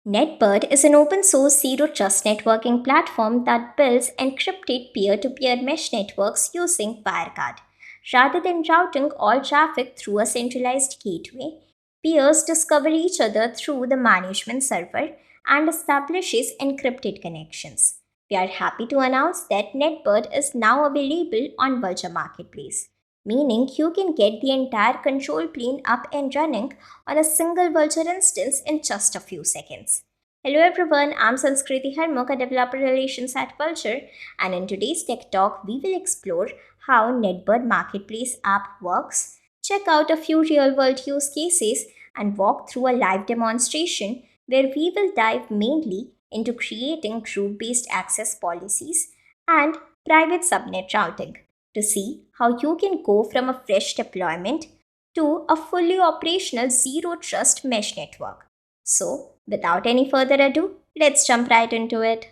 NetBird is an open source zero trust networking platform that builds encrypted peer to peer mesh networks using WireGuard. Rather than routing all traffic through a centralized gateway, peers discover each other through the management server and establishes encrypted connections. We are happy to announce that NetBird is now available on Vultr Marketplace, meaning you can get the entire control plane up and running on a single Vultr instance in just a few seconds. Hello everyone, I'm Sanskriti Harmuk, a developer relations at Vultr, and in today's Tech Talk, we will explore how NetBird Marketplace app works, check out a few real-world use cases, and walk through a live demonstration where we will dive mainly into creating group-based access policies and private subnet routing to see how you can go from a fresh deployment to a fully operational zero trust mesh network. So, without any further ado, let's jump right into it.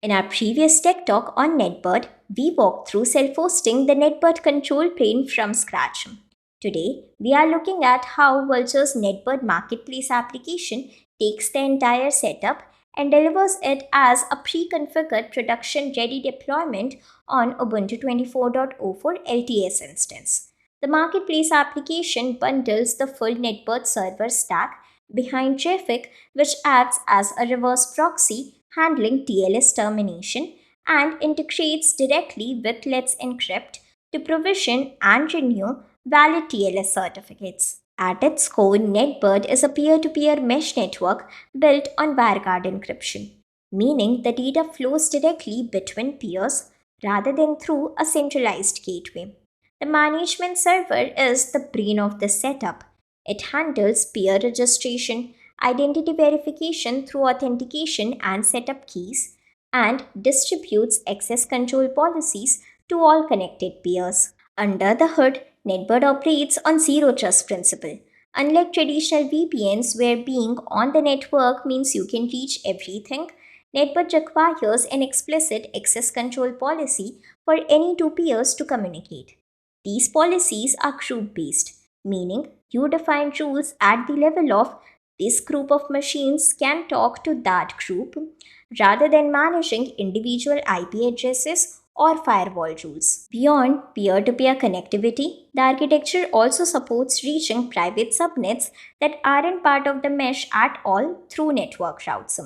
In our previous tech talk on NetBird, we walked through self-hosting the NetBird control plane from scratch. Today, we are looking at how Vultr's NetBird Marketplace application takes the entire setup and delivers it as a pre-configured production-ready deployment on Ubuntu 24.04 LTS instance. The Marketplace application bundles the full NetBird server stack behind traffic, which acts as a reverse proxy handling TLS termination and integrates directly with Let's Encrypt to provision and renew valid TLS certificates. At its core, NetBird is a peer to peer mesh network built on WireGuard encryption, meaning the data flows directly between peers rather than through a centralized gateway. The management server is the brain of the setup. It handles peer registration, identity verification through authentication and setup keys, and distributes access control policies to all connected peers. Under the hood, NetBird operates on zero trust principle. Unlike traditional VPNs where being on the network means you can reach everything, NetBird requires an explicit access control policy for any two peers to communicate. These policies are group based, meaning you define rules at the level of this group of machines can talk to that group rather than managing individual IP addresses or firewall rules. Beyond peer to peer connectivity, the architecture also supports reaching private subnets that aren't part of the mesh at all through network routes,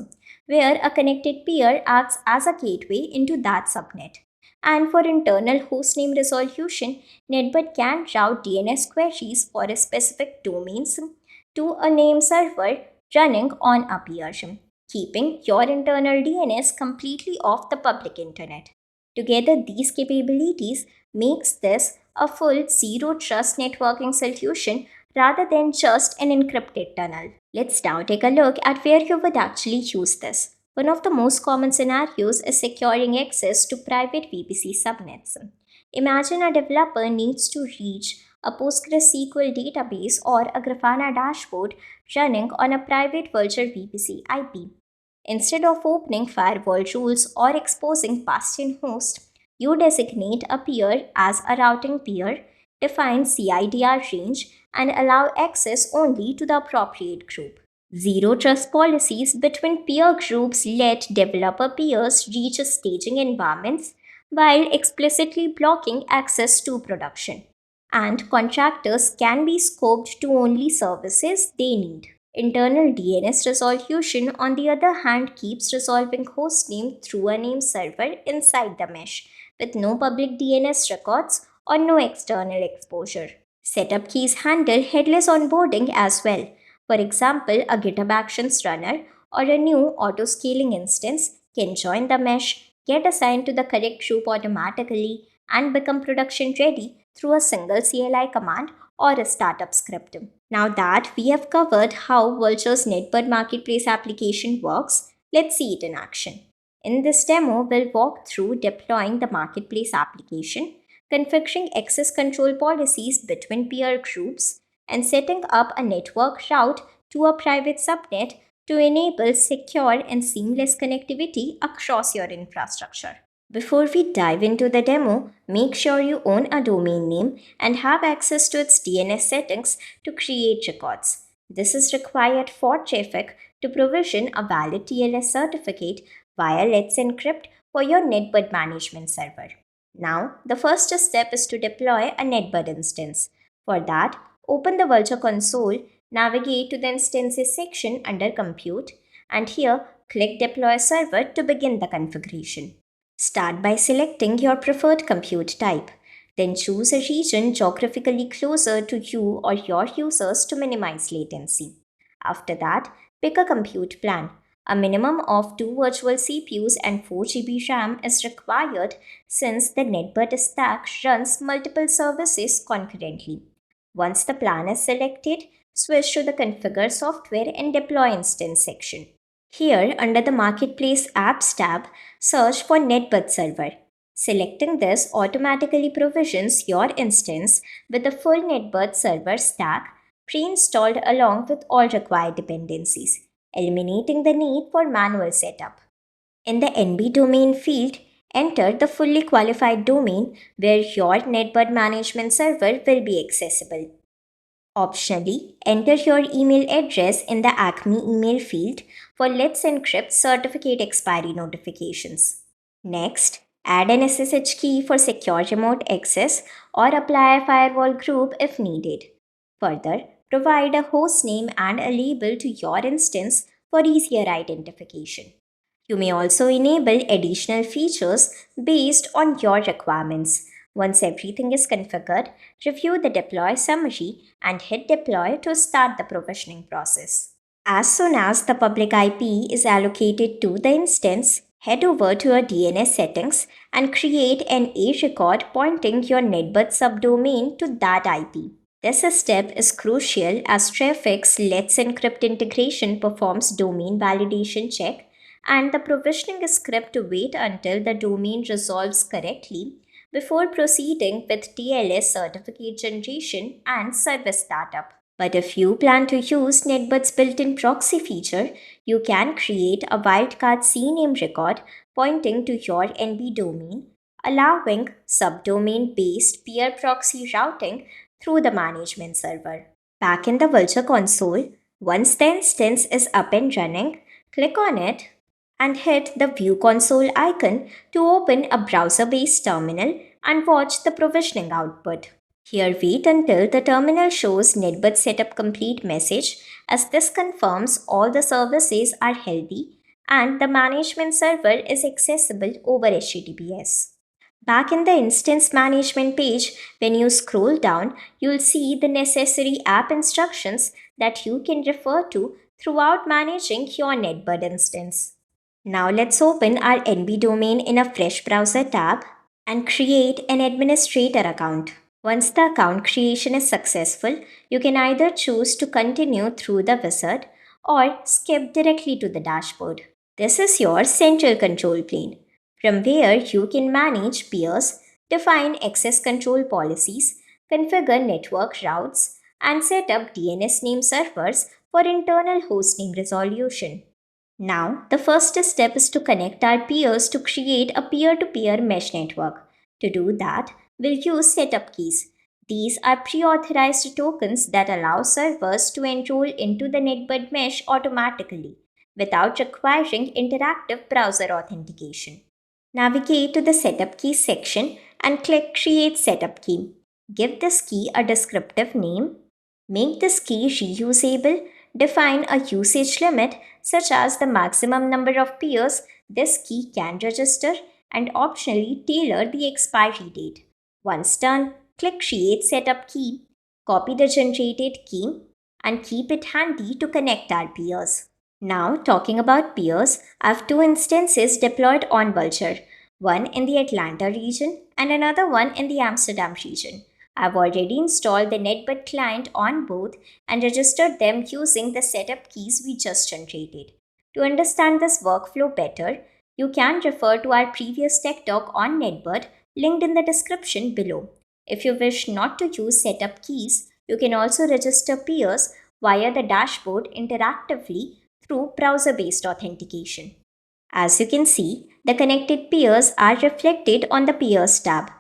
where a connected peer acts as a gateway into that subnet. And for internal hostname resolution, NetBird can route DNS queries for a specific domains to a name server running on a peer, keeping your internal DNS completely off the public internet. Together, these capabilities makes this a full zero trust networking solution rather than just an encrypted tunnel. Let's now take a look at where you would actually use this. One of the most common scenarios is securing access to private VPC subnets. Imagine a developer needs to reach a PostgreSQL database or a Grafana dashboard running on a private Vultr VPC IP. Instead of opening firewall rules or exposing bastion host, you designate a peer as a routing peer, define CIDR range, and allow access only to the appropriate group. Zero trust policies between peer groups let developer peers reach staging environments while explicitly blocking access to production. And contractors can be scoped to only services they need. Internal DNS resolution, on the other hand, keeps resolving hostname through a name server inside the mesh, with no public DNS records or no external exposure. Setup keys handle headless onboarding as well. For example, a GitHub Actions runner or a new auto-scaling instance can join the mesh, get assigned to the correct group automatically, and become production ready through a single CLI command or a startup script. Now that we have covered how Vultr's NetBird Marketplace application works, let's see it in action. In this demo, we'll walk through deploying the Marketplace application, configuring access control policies between peer groups, and setting up a network route to a private subnet to enable secure and seamless connectivity across your infrastructure. Before we dive into the demo, make sure you own a domain name and have access to its DNS settings to create records. This is required for traffic to provision a valid TLS certificate via Let's Encrypt for your NetBird management server. Now, the first step is to deploy a NetBird instance. For that, open the Vultr console, navigate to the Instances section under Compute, and here click Deploy Server to begin the configuration. Start by selecting your preferred compute type. Then choose a region geographically closer to you or your users to minimize latency. After that, pick a compute plan. A minimum of 2 virtual CPUs and 4 GB RAM is required since the NetBird stack runs multiple services concurrently. Once the plan is selected, switch to the Configure Software and Deploy Instance section. Here, under the Marketplace Apps tab, search for NetBird Server. Selecting this automatically provisions your instance with the full NetBird Server stack pre-installed along with all required dependencies, eliminating the need for manual setup. In the NB domain field, enter the fully qualified domain where your NetBird management server will be accessible. Optionally, enter your email address in the Acme email field for Let's Encrypt certificate expiry notifications. Next, add an SSH key for secure remote access or apply a firewall group if needed. Further, provide a host name and a label to your instance for easier identification. You may also enable additional features based on your requirements. Once everything is configured, review the deploy summary and hit deploy to start the provisioning process. As soon as the public IP is allocated to the instance, head over to your DNS settings and create an A record pointing your NetBird subdomain to that IP. This step is crucial as Traffic's Let's Encrypt integration performs domain validation check and the provisioning script to wait until the domain resolves correctly before proceeding with TLS certificate generation and service startup. But if you plan to use NetBird's built-in proxy feature, you can create a wildcard CNAME record pointing to your NB domain, allowing subdomain-based peer proxy routing through the management server. Back in the Vultr console, once the instance is up and running, click on it and hit the View Console icon to open a browser-based terminal and watch the provisioning output. Here, wait until the terminal shows NetBird Setup Complete message as this confirms all the services are healthy and the management server is accessible over HTTPS. Back in the instance management page, when you scroll down, you'll see the necessary app instructions that you can refer to throughout managing your NetBird instance. Now let's open our NB domain in a fresh browser tab and create an administrator account. Once the account creation is successful, you can either choose to continue through the wizard or skip directly to the dashboard. This is your central control plane, from where you can manage peers, define access control policies, configure network routes, and set up DNS name servers for internal hosting resolution. Now, the first step is to connect our peers to create a peer-to-peer mesh network. To do that, we'll use setup keys. These are pre-authorized tokens that allow servers to enroll into the NetBird mesh automatically without requiring interactive browser authentication. Navigate to the Setup Keys section and click Create Setup Key. Give this key a descriptive name. Make this key reusable. Define a usage limit such as the maximum number of peers this key can register and optionally tailor the expiry date. Once done, click Create Setup Key, copy the generated key, and keep it handy to connect our peers. Now, talking about peers, I have two instances deployed on Vultr, one in the Atlanta region and another one in the Amsterdam region. I've already installed the NetBird client on both and registered them using the setup keys we just generated. To understand this workflow better, you can refer to our previous tech talk on NetBird linked in the description below. If you wish not to use setup keys, you can also register peers via the dashboard interactively through browser-based authentication. As you can see, the connected peers are reflected on the Peers tab.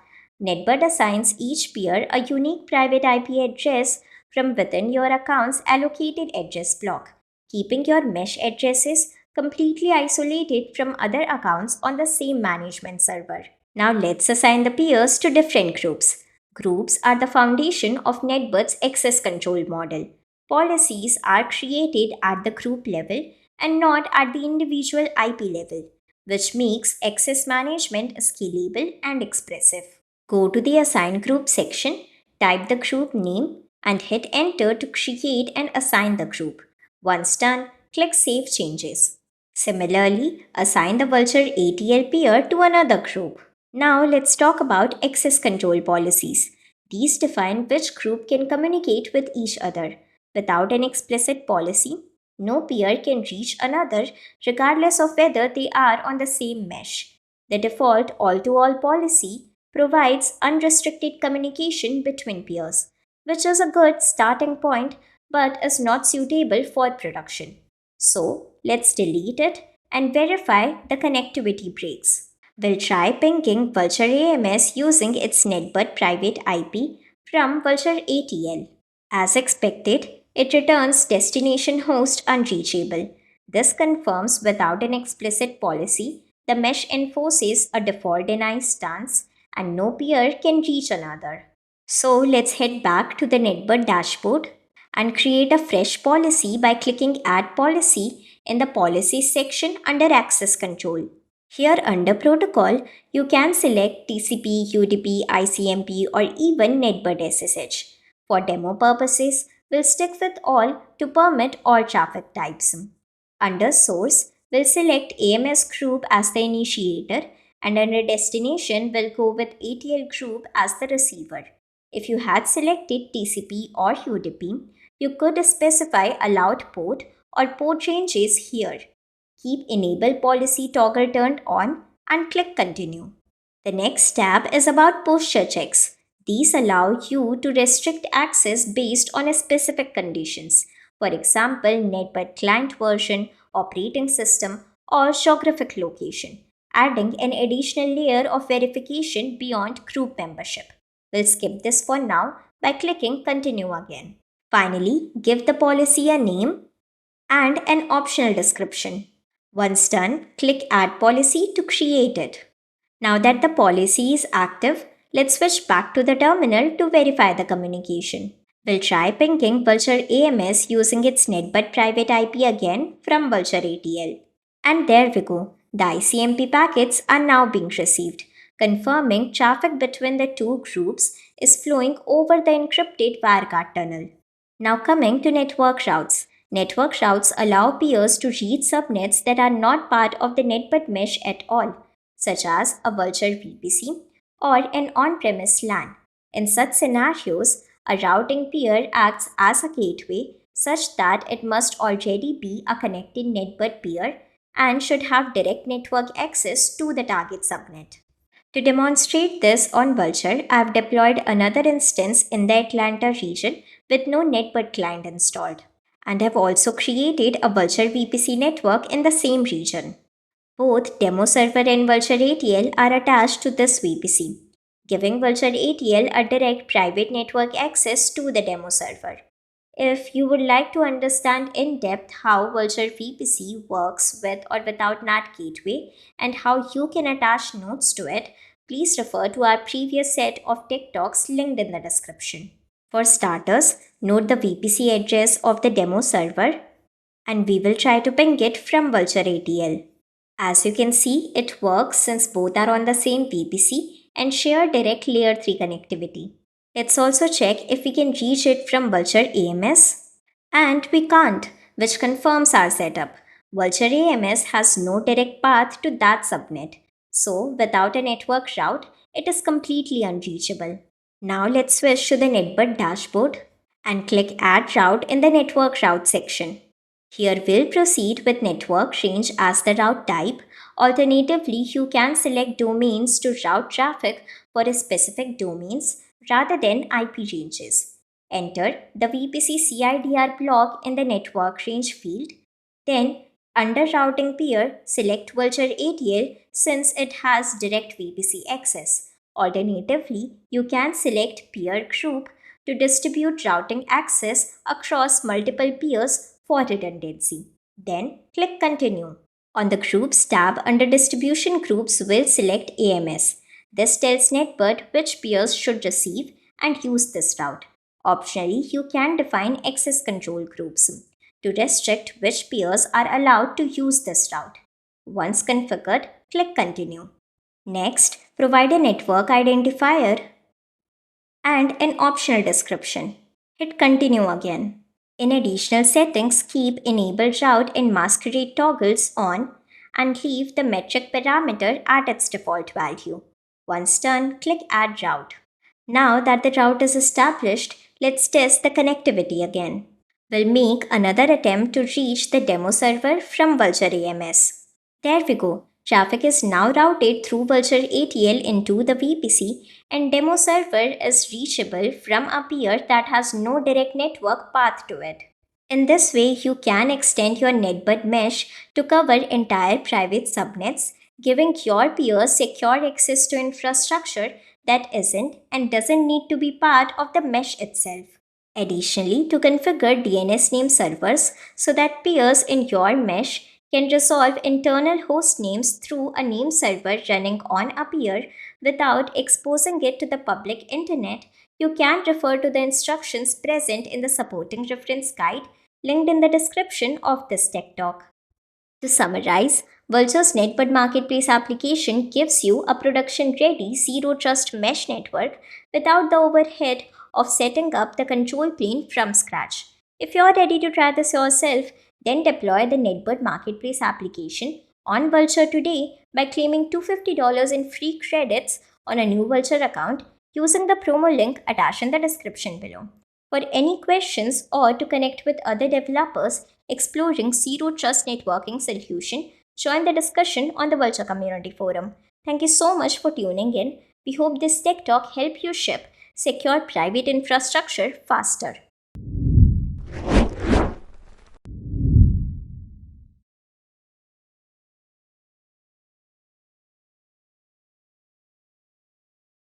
NetBird assigns each peer a unique private IP address from within your account's allocated address block, keeping your mesh addresses completely isolated from other accounts on the same management server. Now let's assign the peers to different groups. Groups are the foundation of NetBird's access control model. Policies are created at the group level and not at the individual IP level, which makes access management scalable and expressive. Go to the Assign Group section, type the group name, and hit Enter to create and assign the group. Once done, click Save Changes. Similarly, assign the Vultr ATL peer to another group. Now let's talk about access control policies. These define which group can communicate with each other. Without an explicit policy, no peer can reach another regardless of whether they are on the same mesh. The default all to all policy provides unrestricted communication between peers, which is a good starting point but is not suitable for production. So let's delete it and verify the connectivity breaks. We'll try pinging Vultr AMS using its NetBird private IP from Vultr ATL. As expected, it returns destination host unreachable. This confirms without an explicit policy, the mesh enforces a default deny stance and no peer can reach another. So let's head back to the NetBird dashboard and create a fresh policy by clicking Add Policy in the Policies section under Access Control. Here under Protocol, you can select TCP, UDP, ICMP, or even NetBird SSH. For demo purposes, we'll stick with all to permit all traffic types. Under Source, we'll select AMS Group as the initiator, and under Destination, we'll go with ATL Group as the receiver. If you had selected TCP or UDP, you could specify allowed port or port ranges here. Keep Enable Policy toggle turned on and click Continue. The next tab is about posture checks. These allow you to restrict access based on specific conditions. For example, NetBird client version, operating system, or geographic location, adding an additional layer of verification beyond group membership. We'll skip this for now by clicking Continue again. Finally, give the policy a name and an optional description. Once done, click Add Policy to create it. Now that the policy is active, let's switch back to the terminal to verify the communication. We'll try pinging Vultr AMS using its NetBird private IP again from Vultr ATL. And there we go. The ICMP packets are now being received, confirming traffic between the two groups is flowing over the encrypted WireGuard tunnel. Now coming to network routes. Network routes allow peers to read subnets that are not part of the NetBird mesh at all, such as a Vultr VPC or an on-premise LAN. In such scenarios, a routing peer acts as a gateway such that it must already be a connected NetBird peer and should have direct network access to the target subnet. To demonstrate this on Vultr, I have deployed another instance in the Atlanta region with no NetBird client installed, and have also created a Vultr VPC network in the same region. Both demo server and Vultr ATL are attached to this VPC, giving Vultr ATL a direct private network access to the demo server. If you would like to understand in depth how Vultr VPC works with or without NAT gateway and how you can attach nodes to it, please refer to our previous set of tech talks linked in the description. For starters, note the VPC address of the demo server, and we will try to ping it from Vultr ATL. As you can see, it works since both are on the same VPC and share direct layer 3 connectivity. Let's also check if we can reach it from Vultr AMS. And we can't, which confirms our setup. Vultr AMS has no direct path to that subnet. So, without a network route, it is completely unreachable. Now let's switch to the NetBird dashboard and click Add Route in the Network Route section. Here we'll proceed with network range as the route type. Alternatively, you can select domains to route traffic for specific domains rather than IP ranges. Enter the VPC CIDR block in the network range field. Then Under routing peer, select Vultr ATL since it has direct VPC access. Alternatively, you can select peer group to distribute routing access across multiple peers for redundancy. Then click Continue. On the Groups tab under Distribution Groups, we'll select AMS. This tells NetBird which peers should receive and use this route. Optionally, you can define access control groups to restrict which peers are allowed to use this route. Once configured, click Continue. Next, provide a network identifier and an optional description. Hit Continue again. In additional settings, keep Enable Route and Masquerade toggles on and leave the metric parameter at its default value. Once done, click Add Route. Now that the route is established, let's test the connectivity again. We'll make another attempt to reach the demo server from Vultr AMS. There we go. Traffic is now routed through Vultr ATL into the VPC, and demo server is reachable from a peer that has no direct network path to it. In this way, you can extend your NetBird mesh to cover entire private subnets, giving your peers secure access to infrastructure that isn't and doesn't need to be part of the mesh itself. Additionally, to configure DNS name servers so that peers in your mesh can resolve internal host names through a name server running on a peer without exposing it to the public internet, you can refer to the instructions present in the supporting reference guide linked in the description of this tech talk. To summarize, Vultr's NetBird Marketplace application gives you a production-ready zero-trust mesh network without the overhead of setting up the control plane from scratch. If you're ready to try this yourself, then deploy the NetBird Marketplace application on Vultr today by claiming $250 in free credits on a new Vultr account using the promo link attached in the description below. For any questions or to connect with other developers exploring zero trust networking solution, join the discussion on the Vultr community forum. Thank you so much for tuning in. We hope this tech talk helped you ship secure private infrastructure faster.